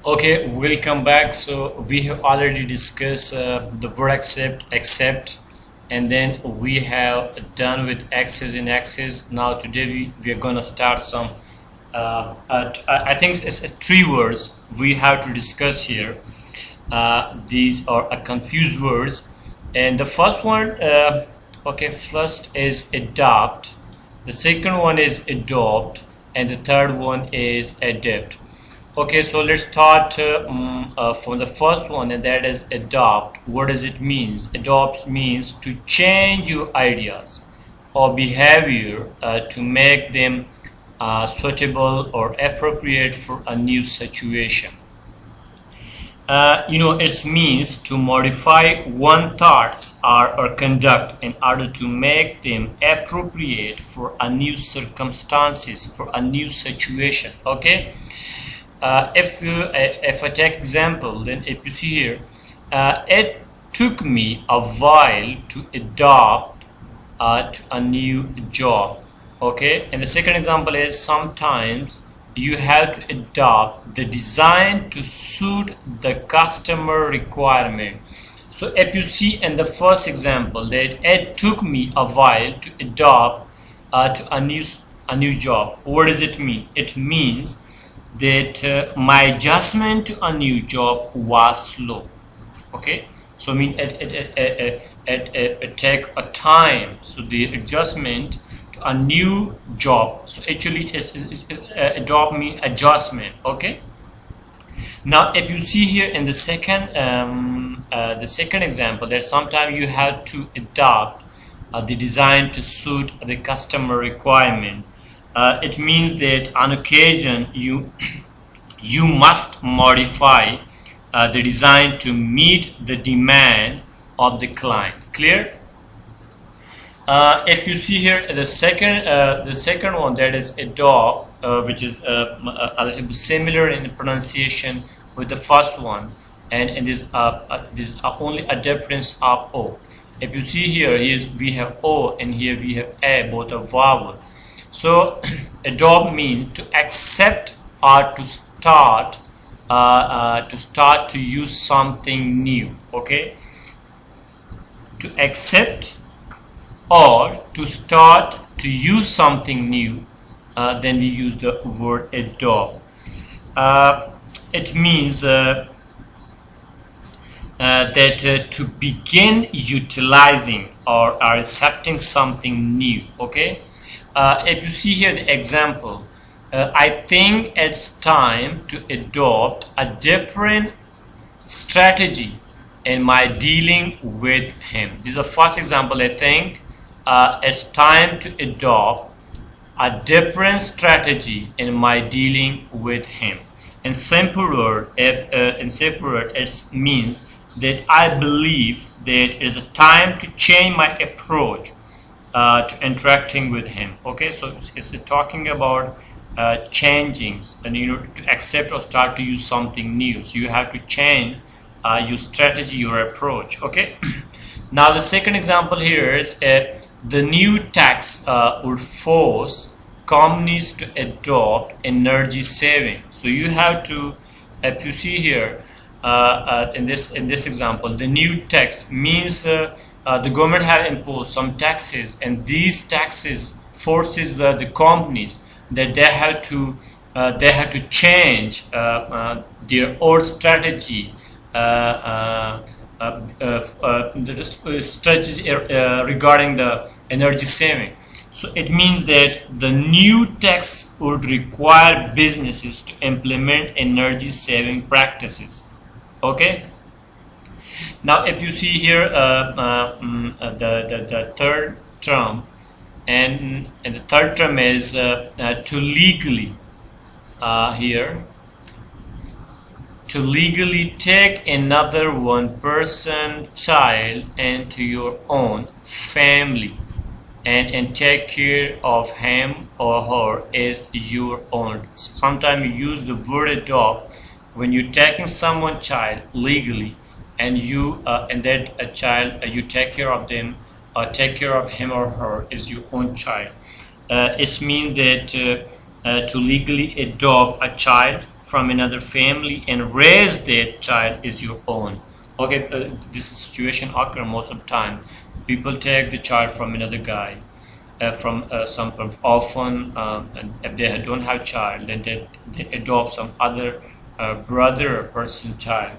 Okay, welcome back. So we have already discussed the word accept, and then we have done with access and access. Now today we are gonna start some. I think it's three words we have to discuss here. These are confused words, and the first one, okay, first is adopt. The second one is adopt, and the third one is adapt. Okay, so let's start from the first one, and that is adopt. What does it mean? Adopt means to change your ideas or behavior to make them suitable or appropriate for a new situation. It means to modify one thoughts or conduct in order to make them appropriate for a new circumstances, for a new situation. Okay. If I take example, then if you see here, it took me a while to adopt to a new job. Okay, and the second example is sometimes you have to adopt the design to suit the customer requirement. So if you see in the first example that it took me a while to adopt to a new job, what does it mean? It means that my adjustment to a new job was slow. Okay, so I mean it take a time. So the adjustment to a new job, so actually adopt mean adjustment. Okay, now if you see here in the second example, that sometimes you have to adopt the design to suit the customer requirement. It means that on occasion you must modify the design to meet the demand of the client. Clear? If you see here the second one, that is adopt, which is a little bit similar in pronunciation with the first one, and this is only a difference of O. If you see here, we have O and here we have A, both are vowel. So adopt means to accept or to start to use something new. Okay, to accept or to start to use something new, then we use the word adopt. It means that to begin utilizing or accepting something new. Okay. If you see here the example, I think it's time to adopt a different strategy in my dealing with him. This is the first example. I think it's time to adopt a different strategy in my dealing with him. In simple word, it means that I believe that it is a time to change my approach to interacting with him. Okay, so it's talking about changing, and to accept or start to use something new. So you have to change your strategy, your approach. Okay. Now the second example here is the new tax would force companies to adopt energy saving. So you have to, if you see here in this example, the new tax means the government have imposed some taxes, and these taxes forces the companies that they have to change their old strategy, strategy regarding the energy saving. So it means that the new tax would require businesses to implement energy saving practices. Okay. Now if you see here the third term, and the third term is to legally here to legally take another one person child into your own family and take care of him or her as your own. Sometimes you use the word adopt when you're taking someone's child legally, and that a child, you take care of them or take care of him or her as your own child. It means that to legally adopt a child from another family and raise that child as your own. Okay, this situation occur most of the time. People take the child from another guy, from some often, and if they don't have child, then they adopt some other brother or person child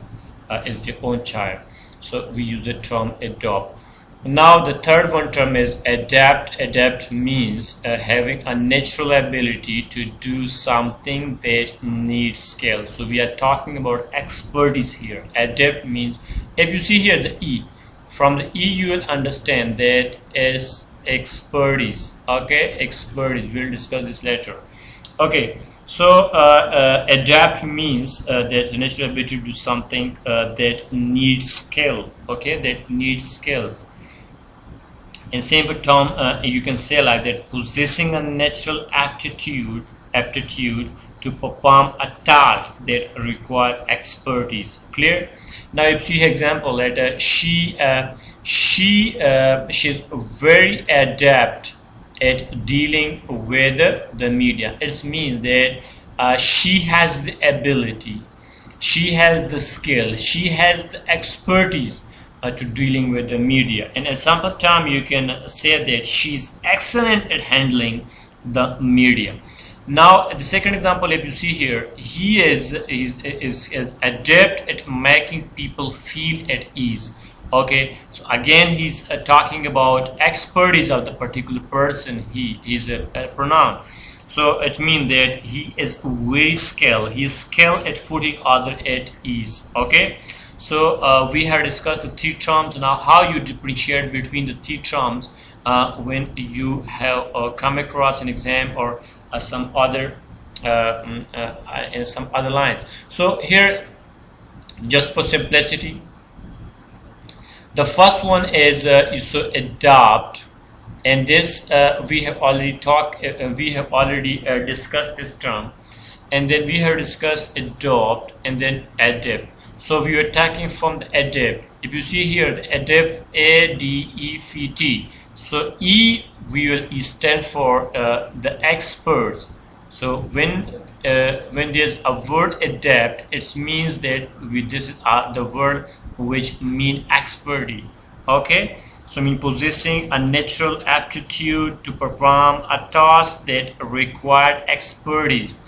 as their own child. So we use the term adopt. Now the third one term is adapt. Adapt means having a natural ability to do something that needs skill. So we are talking about expertise here. Adapt means, if you see here the E, from the E you will understand that is expertise. Okay, expertise, we'll discuss this later. Okay, so adapt means that a natural ability to do something that needs skill. Okay, that needs skills. In simple term, you can say like that: possessing a natural aptitude to perform a task that require expertise. Clear? Now, if you see example that she's very adept at dealing with the media. It means that she has the ability, she has the skill, she has the expertise to dealing with the media. And in simple term, you can say that she's excellent at handling the media. Now the second example, if you see here, he is adept at making people feel at ease. Okay, so again he's talking about expertise of the particular person. He is a pronoun, so it means that he is very skilled. He is skilled at putting other at ease. Okay, so we have discussed the three terms. Now how you differentiate between the three terms when you have come across an exam or some other in some other lines. So here, just for simplicity, the first one is so adopt, and this we have already discussed this term, and then we have discussed adopt and then adapt. So we are taking from the adapt. If you see here, the adapt, A-D-E-P-T. So E, we will stand for the experts. So when there's a word adapt, it means that this is the word which mean expertise. Okay, so mean possessing a natural aptitude to perform a task that required expertise.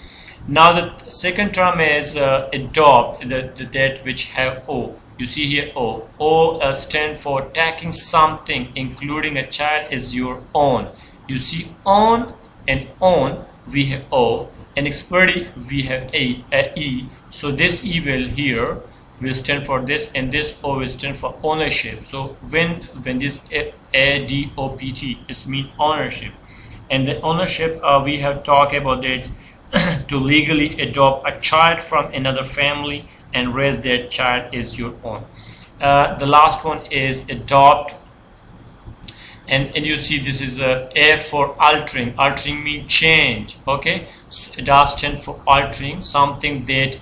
Now the second term is adopt, that which have O. You see here O. O stand for taking something, including a child, is your own. You see on and on we have O, and expertise we have E. So this E will here will stand for this, and this O will stand for ownership. So when this A-D-O-P-T is mean ownership, and the ownership we have talked about it to legally adopt a child from another family and raise that child as your own. The last one is adopt, and you see this is A for altering. Altering means change. Okay, so adopt stands for altering something that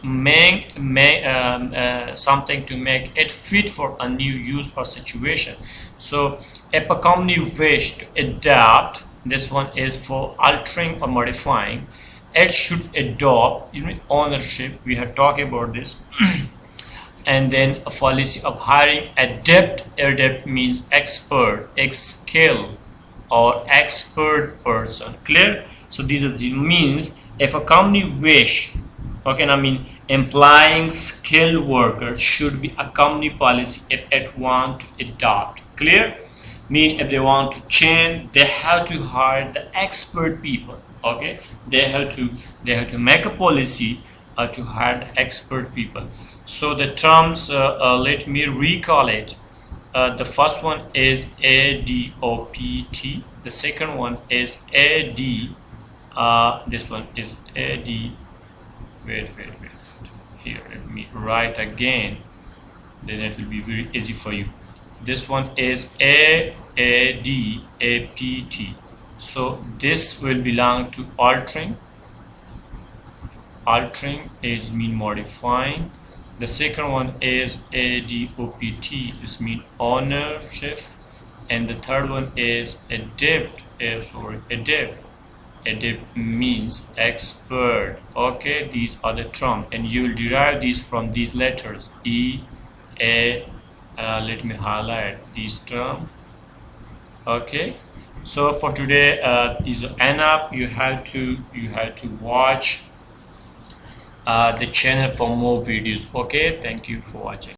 something to make it fit for a new use or situation. So if a company wish to adapt, this one is for altering or modifying. It should adopt ownership. We have talked about this. And then a policy of hiring adept. Adept means expert, skill, or expert person. Clear? So these are the means. If a company wish, okay, I mean implying skilled workers should be a company policy if it want to adopt. Clear? Mean if they want to change, they have to hire the expert people. Okay, they have to make a policy to hire the expert people. So the terms, let me recall it. The first one is ADOPT. The second one is AD. This one is AD. Wait. Here, let me write again. Then it will be very easy for you. This one is ADAPT. So this will belong to altering. Altering is mean modifying. The second one is ADOPT, is mean ownership, and the third one is adapt. adept means expert. Okay, these are the terms, and you will derive these from these letters E, A. Let me highlight these terms. Okay, so for today, this is enough. You have to watch the channel for more videos. Okay, thank you for watching.